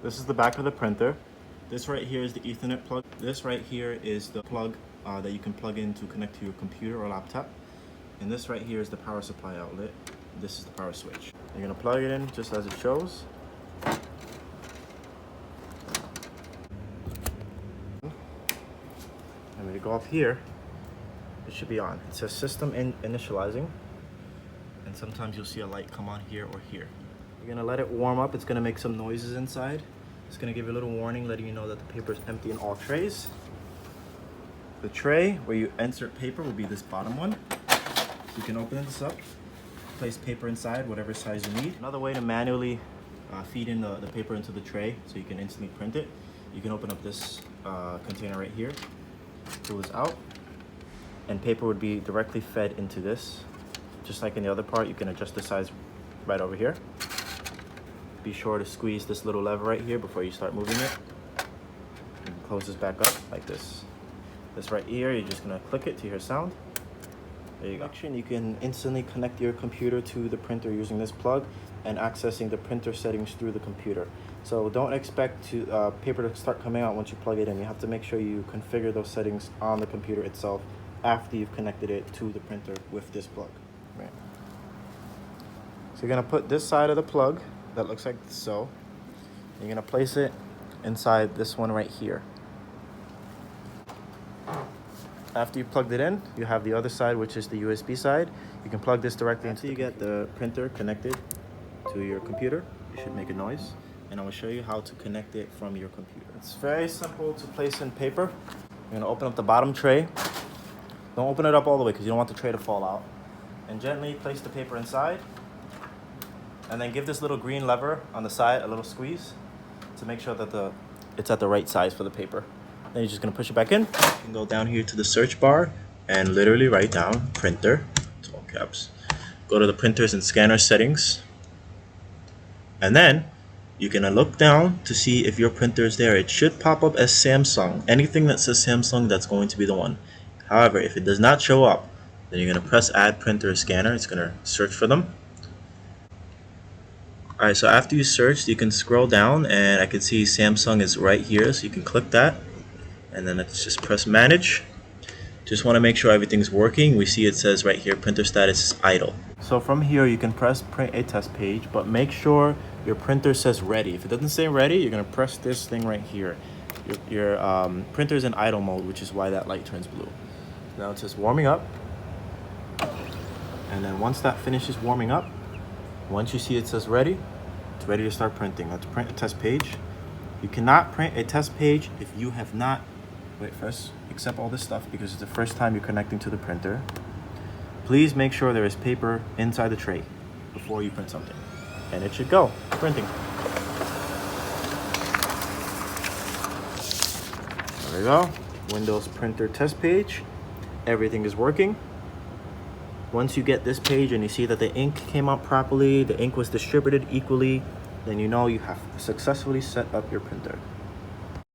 This is the back of the printer. This right here is the Ethernet plug. This right here is the plug that you can plug in to connect to your computer or laptop. And this right here is the power supply outlet. This is the power switch. You're gonna plug it in just as it shows. And when you go up here, it should be on. It says system initializing. And sometimes you'll see a light come on here or here. You're gonna let it warm up. It's gonna make some noises inside. It's gonna give you a little warning letting you know that the paper is empty in all trays. The tray where you insert paper will be this bottom one. You can open this up, place paper inside, whatever size you need. Another way to manually feed in the paper into the tray so you can instantly print it, you can open up this container right here, pull this out, and paper would be directly fed into this. Just like in the other part, you can adjust the size right over here. Be sure to squeeze this little lever right here before you start moving it. And close this back up like this. This right here, you're just gonna click it to hear sound. There you go. You can instantly connect your computer to the printer using this plug and accessing the printer settings through the computer. So don't expect paper to start coming out once you plug it in. You have to make sure you configure those settings on the computer itself after you've connected it to the printer with this plug. Right. So you're gonna put this side of the plug that looks like so. You're gonna place it inside this one right here. After you plugged it in, you have the other side, which is the USB side. You can plug this directly into. After you get the printer connected to your computer, you should make a noise. And I will show you how to connect it from your computer. It's very simple to place in paper. You're gonna open up the bottom tray. Don't open it up all the way because you don't want the tray to fall out. And gently place the paper inside. And then give this little green lever on the side a little squeeze to make sure that it's at the right size for the paper. Then you're just gonna push it back in. You can go down here to the search bar and literally write down printer, it's all caps. Go to the printers and scanner settings. And then you're gonna look down to see if your printer is there. It should pop up as Samsung. Anything that says Samsung, that's going to be the one. However, if it does not show up, then you're gonna press add printer or scanner. It's gonna search for them. Alright, so after you search, you can scroll down and I can see Samsung is right here, so you can click that. And then let's just press manage. Just want to make sure everything's working. We see it says right here printer status is idle. So from here you can press print a test page, but make sure your printer says ready. If it doesn't say ready, you're going to press this thing right here. Your printer is in idle mode, which is why that light turns blue. Now it says warming up. And then once that finishes warming up, once you see it says ready, it's ready to start printing. Let's print a test page. You cannot print a test page if you have not accept all this stuff because it's the first time you're connecting to the printer. Please make sure there is paper inside the tray before you print something. And it should go printing. There we go. Windows printer test page. Everything is working. Once you get this page and you see that the ink came out properly, the ink was distributed equally, then you know you have successfully set up your printer.